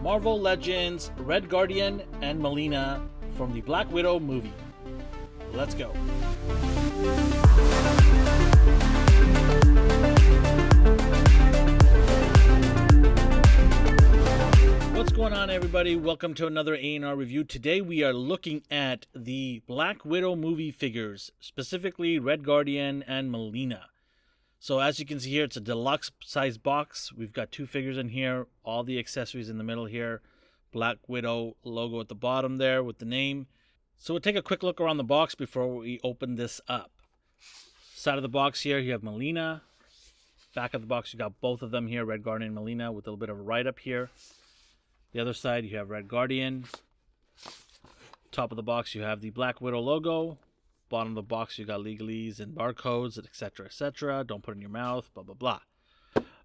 Marvel Legends Red Guardian and Melina from the Black Widow movie. Let's go. What's going on, everybody? Welcome to another A&R review. Today we are looking at the Black Widow movie figures, specifically Red Guardian and Melina. So as you can see here, it's a deluxe size box. We've got two figures in here, all the accessories in the middle here. Black Widow logo at the bottom there with the name. So we'll take a quick look around the box before we open this up. Side of the box here, you have Melina. Back of the box, you got both of them here, Red Guardian and Melina, with a little bit of a write-up here. The other side, you have Red Guardian. Top of the box, you have the Black Widow logo. Bottom of the box, you got legalese and barcodes, etc., etc. Don't put it in your mouth, blah, blah, blah.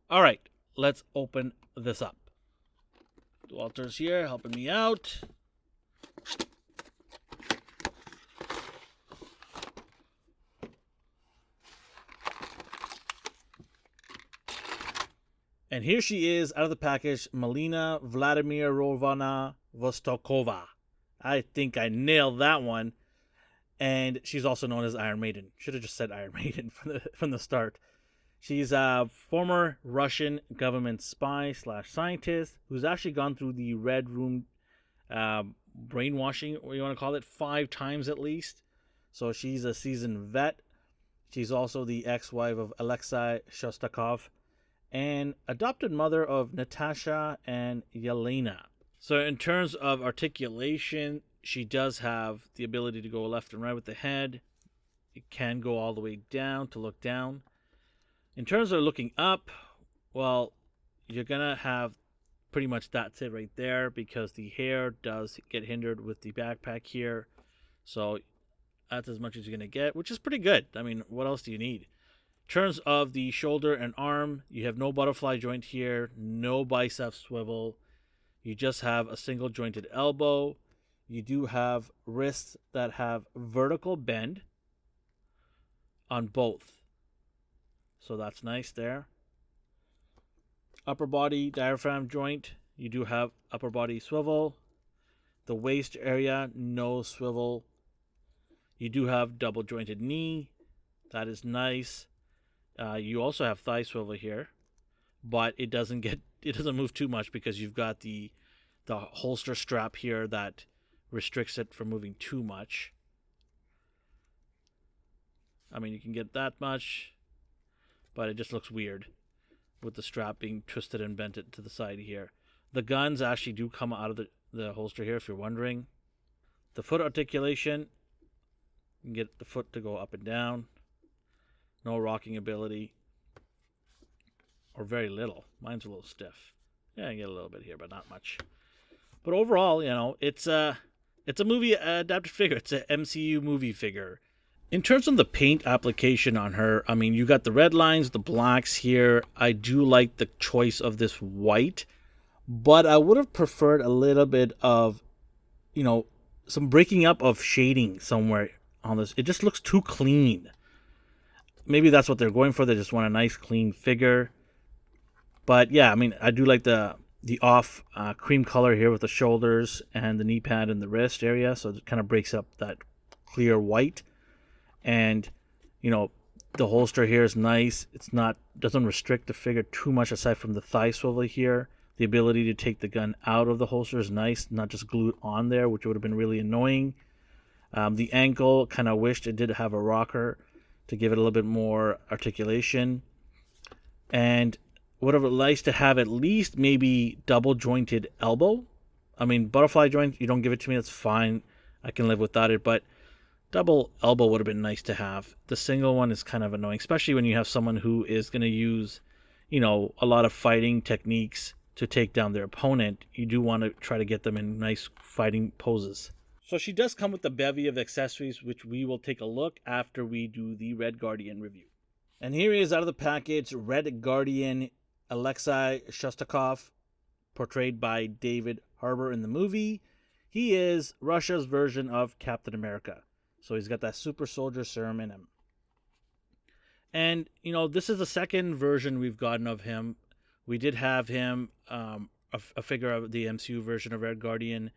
All right, let's open this up. Walter's here helping me out. And here she is out of the package, Melina Vostokoff. I think I nailed that one. And she's also known as Iron Maiden. Should have just said Iron Maiden from the start. She's a former Russian government spy / scientist who's actually gone through the Red Room brainwashing, what you want to call it, 5 times at least. So she's a seasoned vet. She's also the ex-wife of Alexei Shostakov and adopted mother of Natasha and Yelena. So in terms of articulation, she does have the ability to go left and right with the head. It can go all the way down to look down. In terms of looking up, well, you're going to have pretty much that's it right there, because the hair does get hindered with the backpack here. So that's as much as you're going to get, which is pretty good. I mean, what else do you need? In terms of the shoulder and arm, you have no butterfly joint here, no bicep swivel. You just have a single jointed elbow. You do have wrists that have vertical bend on both. So that's nice there. Upper body diaphragm joint, you do have upper body swivel. The waist area, no swivel. You do have double jointed knee. That is nice. You also have thigh swivel here, but it doesn't move too much because you've got the holster strap here that restricts it from moving too much. I mean, you can get that much, but it just looks weird with the strap being twisted and bent to the side here. The guns actually do come out of the holster here, if you're wondering. The foot articulation, you can get the foot to go up and down. No rocking ability, or very little. Mine's a little stiff. Yeah, I get a little bit here, but not much. But overall, you know, it's a movie adapted figure. It's an MCU movie figure. In terms of the paint application on her, I mean, you got the red lines, the blacks here. I do like the choice of this white, but I would have preferred a little bit of, you know, some breaking up of shading somewhere on this. It just looks too clean. Maybe that's what they're going for. They just want a nice, clean figure. But yeah, I mean, I do like the off cream color here with the shoulders and the knee pad and the wrist area. So it kind of breaks up that clear white. And, you know, the holster here is nice. Doesn't restrict the figure too much aside from the thigh swivel here. The ability to take the gun out of the holster is nice, not just glued on there, which would have been really annoying. The ankle, kind of wished it did have a rocker to give it a little bit more articulation. And would have nice to have at least maybe double jointed elbow. I mean, butterfly joint, you don't give it to me, that's fine. I can live without it, but double elbow would have been nice to have. The single one is kind of annoying, especially when you have someone who is going to use, you know, a lot of fighting techniques to take down their opponent. You do want to try to get them in nice fighting poses. So she does come with a bevy of accessories, which we will take a look after we do the Red Guardian review. And here he is out of the package, Red Guardian Alexei Shostakov, portrayed by David Harbour in the movie. He is Russia's version of Captain America. So he's got that super soldier serum in him. And, you know, this is the second version we've gotten of him. We did have him a figure of the MCU version of Red Guardian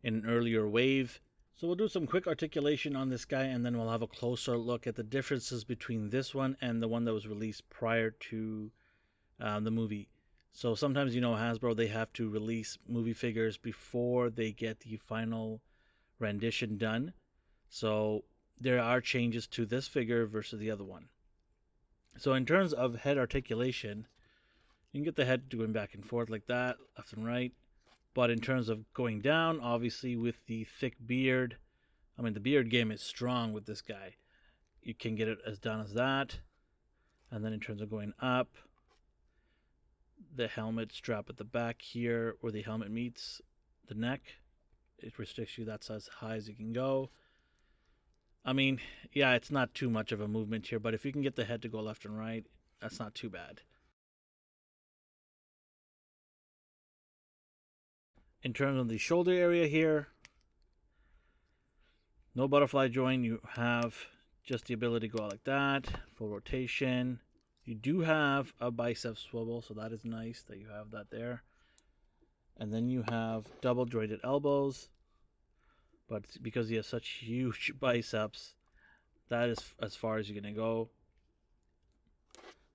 in an earlier wave. So we'll do some quick articulation on this guy, and then we'll have a closer look at the differences between this one and the one that was released prior to the movie. So sometimes, Hasbro, they have to release movie figures before they get the final rendition done. So there are changes to this figure versus the other one. So in terms of head articulation, you can get the head going back and forth like that, left and right. But in terms of going down, obviously with the thick beard, the beard game is strong with this guy. You can get it as down as that. And then in terms of going up, the helmet strap at the back here, where the helmet meets the neck, it restricts you. That's as high as you can go. It's not too much of a movement here, but if you can get the head to go left and right, that's not too bad. In terms of the shoulder area here, no butterfly joint. You have just the ability to go out like that, full rotation. You do have a bicep swivel, so that is nice that you have that there. And then you have double jointed elbows, but because he has such huge biceps, that is as far as you're going to go.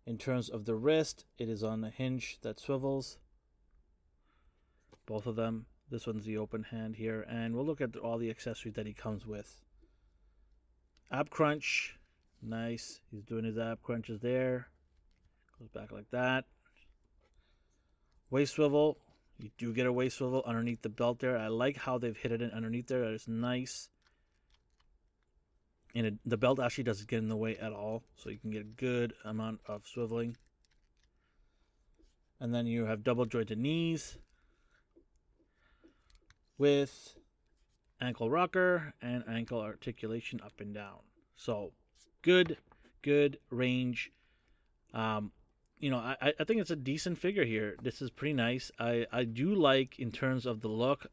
In terms of the wrist, it is on the hinge that swivels. Both of them. This one's the open hand here, and we'll look at all the accessories that he comes with. Ab crunch, nice. He's doing his ab crunches there. Goes back like that. Waist swivel. You do get a waist swivel underneath the belt there. I like how they've hit it in underneath there. That is nice. And the belt actually doesn't get in the way at all, so you can get a good amount of swiveling. And then you have double jointed knees with ankle rocker and ankle articulation up and down. So good range. I think it's a decent figure here. This is pretty nice. I do like, in terms of the look,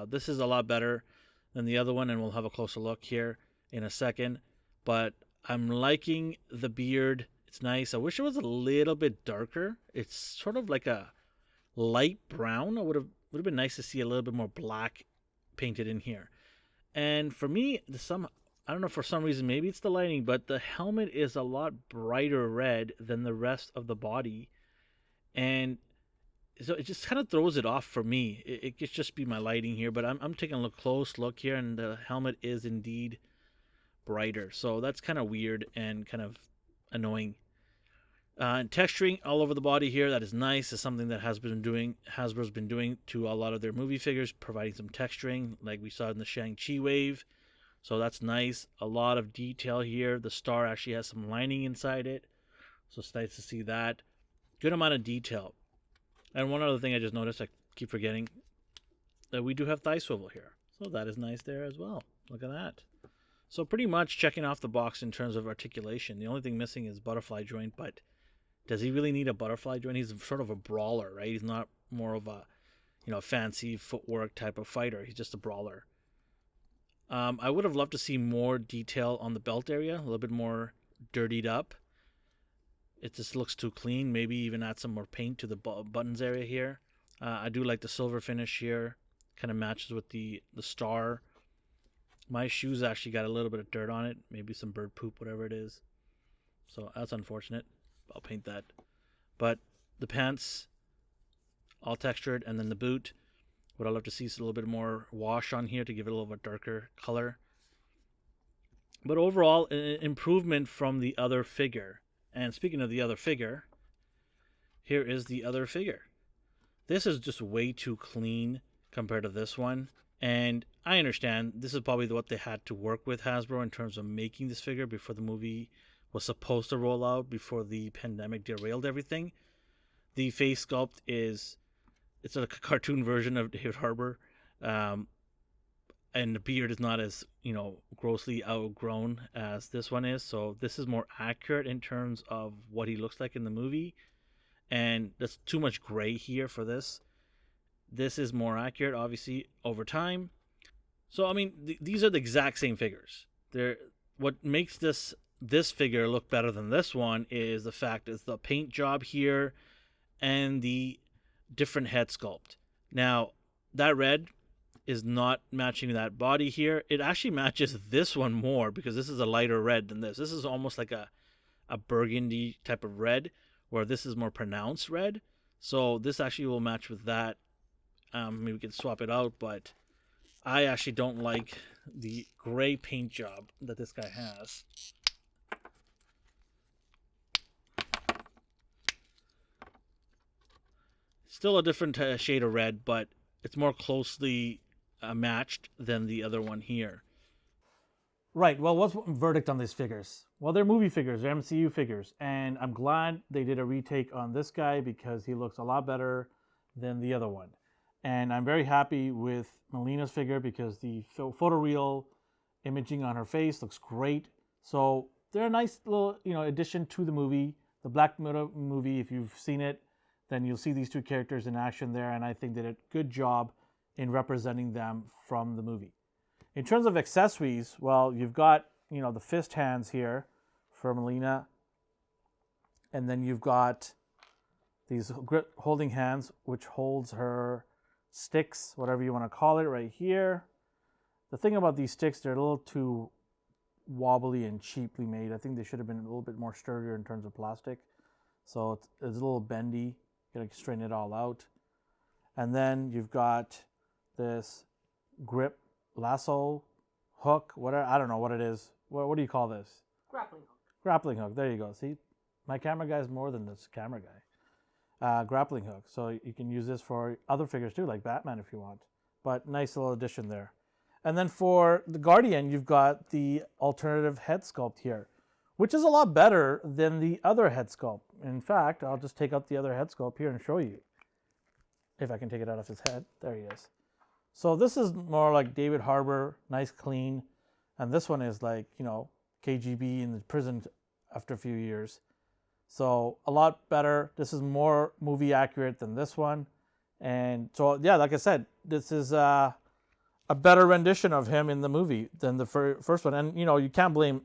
this is a lot better than the other one, and we'll have a closer look here in a second. But I'm liking the beard. It's nice. I wish it was a little bit darker. It's sort of like a light brown. It would have been nice to see a little bit more black painted in here. And for me, I don't know, for some reason, maybe it's the lighting, but the helmet is a lot brighter red than the rest of the body. And so it just kind of throws it off for me. It could just be my lighting here, but I'm taking a close look here, and the helmet is indeed brighter. So that's kind of weird and kind of annoying. Texturing all over the body here, that is nice. It's something that Hasbro's been doing to a lot of their movie figures, providing some texturing like we saw in the Shang-Chi wave. So that's nice. A lot of detail here. The star actually has some lining inside it, so it's nice to see that. Good amount of detail. And one other thing I just noticed, I keep forgetting, that we do have thigh swivel here. So that is nice there as well. Look at that. So pretty much checking off the box in terms of articulation. The only thing missing is butterfly joint, but does he really need a butterfly joint? He's sort of a brawler, right? He's not more of a, fancy footwork type of fighter. He's just a brawler. I would have loved to see more detail on the belt area, a little bit more dirtied up. It just looks too clean. Maybe even add some more paint to the buttons area here. I do like the silver finish here. Kind of matches with the star. My shoes actually got a little bit of dirt on it. Maybe some bird poop, whatever it is. So that's unfortunate. I'll paint that. But the pants, all textured, and then the boot. What I'd love to see is a little bit more wash on here to give it a little bit darker color. But overall, an improvement from the other figure. And speaking of the other figure, here is the other figure. This is just way too clean compared to this one. And I understand this is probably what they had to work with, Hasbro, in terms of making this figure before the movie was supposed to roll out, before the pandemic derailed everything. The face sculpt it's a cartoon version of David Harbour, and the beard is not as grossly outgrown as this one is. So this is more accurate in terms of what he looks like in the movie, and there's too much gray here for this. This is more accurate, obviously, over time. So these are the exact same figures. What makes this figure look better than this one is the fact is the paint job here and the different head sculpt. Now, that red is not matching that body here. It actually matches this one more because this is a lighter red than this. This is almost like a burgundy type of red, where this is more pronounced red. So this actually will match with that. Maybe we can swap it out, but I actually don't like the gray paint job that this guy has. Still a different shade of red, but it's more closely matched than the other one here. Right. Well, what's verdict on these figures? Well, they're movie figures, they're MCU figures, and I'm glad they did a retake on this guy because he looks a lot better than the other one. And I'm very happy with Melina's figure because the photoreal imaging on her face looks great. So they're a nice little, addition to the movie, the Black Widow movie. If you've seen it, then you'll see these two characters in action there, and I think they did a good job in representing them from the movie. In terms of accessories, well, you've got, the fist hands here for Melina. And then you've got these grip holding hands, which holds her sticks, whatever you want to call it, right here. The thing about these sticks, they're a little too wobbly and cheaply made. I think they should have been a little bit more sturdier in terms of plastic. So it's a little bendy. You gotta straighten it all out. And then you've got this grip lasso hook, whatever, I don't know what it is. What do you call this? Grappling hook. Grappling hook. There you go. See, my camera guy is more than this camera guy. Grappling hook. So you can use this for other figures too, like Batman if you want. But nice little addition there. And then for the Guardian, you've got the alternative head sculpt here, which is a lot better than the other head sculpt. In fact, I'll just take out the other head sculpt here and show you. If I can take it out of his head. There he is. So this is more like David Harbour, nice, clean. And this one is like, KGB in the prison after a few years. So a lot better. This is more movie accurate than this one. And so, yeah, like I said, this is a better rendition of him in the movie than the first one. And, you can't blame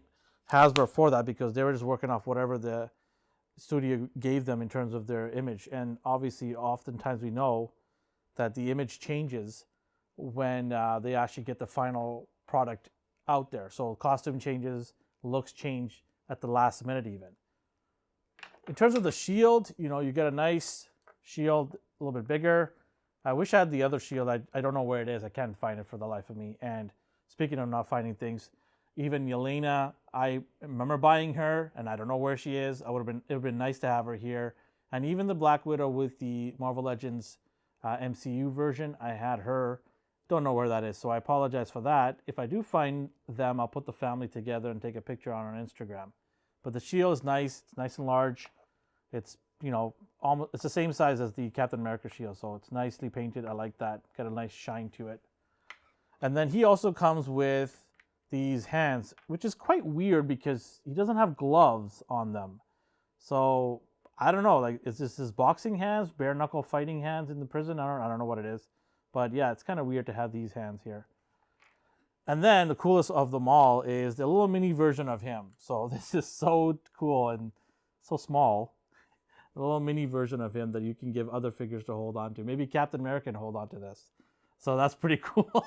Hasbro for that because they were just working off whatever the studio gave them in terms of their image. And obviously, oftentimes we know that the image changes when they actually get the final product out there. So costume changes, looks change at the last minute even. In terms of the shield, you get a nice shield, a little bit bigger. I wish I had the other shield. I don't know where it is. I can't find it for the life of me. And speaking of not finding things, even Yelena, I remember buying her, and I don't know where she is. It would have been nice to have her here. And even the Black Widow with the Marvel Legends MCU version, I had her. Don't know where that is, so I apologize for that. If I do find them, I'll put the family together and take a picture on our Instagram. But the shield is nice. It's nice and large. It's, almost, it's the same size as the Captain America shield, so it's nicely painted. I like that. Got a nice shine to it. And then he also comes with these hands, which is quite weird because he doesn't have gloves on them. So I don't know, like, is this his boxing hands, bare knuckle fighting hands in the prison? I don't know what it is. But yeah, it's kind of weird to have these hands here. And then the coolest of them all is the little mini version of him. So this is so cool and so small. A little mini version of him that you can give other figures to hold on to. Maybe Captain America can hold on to this. So that's pretty cool.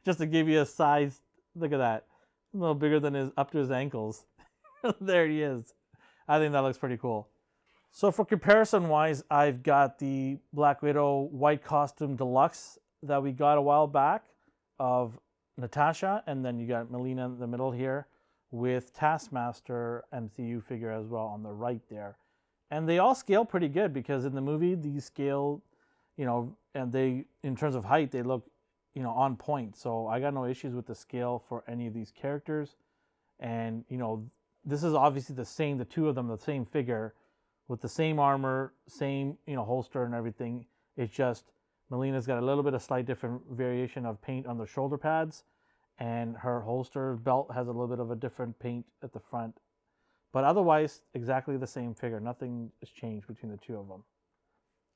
Just to give you a size. Look at that. A little bigger than up to his ankles. There he is. I think that looks pretty cool. So for comparison wise, I've got the Black Widow white costume deluxe that we got a while back of Natasha, and then you got Melina in the middle here with Taskmaster MCU figure as well on the right there. And they all scale pretty good because in the movie these scale, and they, in terms of height, they look, on point. So I got no issues with the scale for any of these characters. And, this is obviously the two of them, the same figure with the same armor, same, holster and everything. It's just Melina's got a little bit of slight different variation of paint on the shoulder pads, and her holster belt has a little bit of a different paint at the front. But otherwise, exactly the same figure. Nothing has changed between the two of them.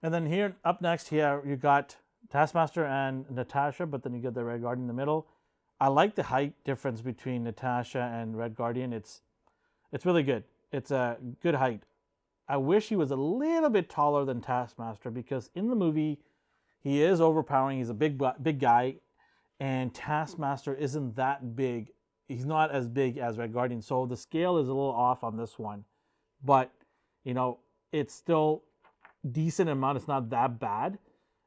And then here, up next here, you got Taskmaster and Natasha, but then you get the Red Guardian in the middle. I like the height difference between Natasha and Red Guardian. It's really good. It's a good height. I wish he was a little bit taller than Taskmaster because in the movie, He is overpowering. He's a big guy, and Taskmaster isn't that big. He's not as big as Red Guardian, so the scale is a little off on this one. But, you know, it's still decent amount. It's not that bad.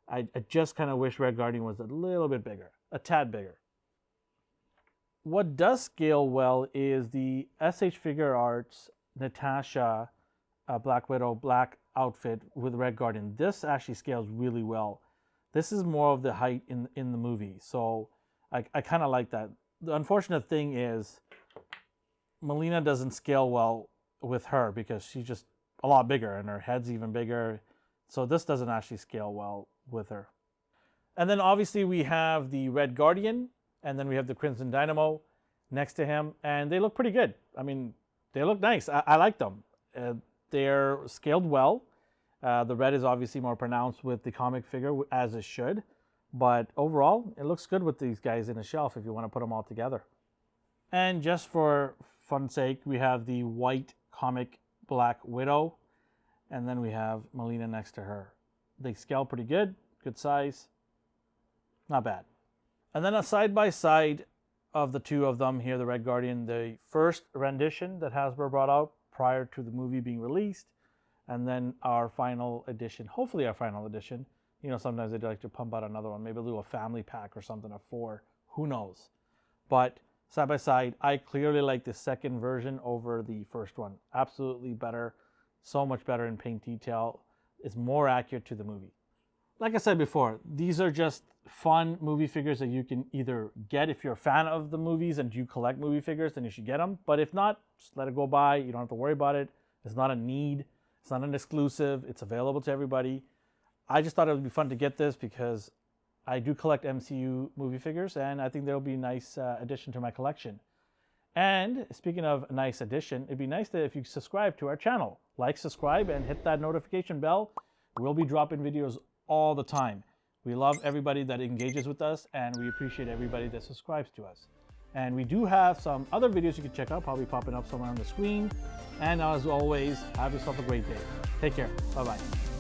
I just kind of wish Red Guardian was a little bit bigger, a tad bigger. What does scale well is the SH Figure Arts Natasha Black Widow black outfit with Red Guardian. This actually scales really well. This is more of the height in the movie, so I kind of like that. The unfortunate thing is Melina doesn't scale well with her because she's just a lot bigger and her head's even bigger. So this doesn't actually scale well with her. And then obviously we have the Red Guardian, and then we have the Crimson Dynamo next to him, and they look pretty good. I mean, they look nice. I like them. They're scaled well. The red is obviously more pronounced with the comic figure, as it should. But overall, it looks good with these guys in a shelf if you want to put them all together. And just for fun's sake, we have the white comic Black Widow, and then we have Melina next to her. They scale pretty good size, not bad. And then a side-by-side of the two of them here, the Red Guardian, the first rendition that Hasbro brought out prior to the movie being released, and then our final edition, hopefully our final edition. You know, sometimes they'd like to pump out another one, maybe do a family pack or something of 4, who knows. But side by side, I clearly like the second version over the first one. Absolutely better, so much better in paint detail. It's more accurate to the movie. Like I said before, these are just fun movie figures that you can either get if you're a fan of the movies and you collect movie figures, then you should get them. But if not, just let it go by. You don't have to worry about it. It's not a need. It's not an exclusive. It's available to everybody. I just thought it would be fun to get this because I do collect MCU movie figures, and I think they'll be a nice addition to my collection. And speaking of a nice addition, it'd be nice that if you subscribe to our channel. Like, subscribe, and hit that notification bell. We'll be dropping videos all the time. We love everybody that engages with us, and we appreciate everybody that subscribes to us. And we do have some other videos you can check out, probably popping up somewhere on the screen. And as always, have yourself a great day. Take care. Bye-bye.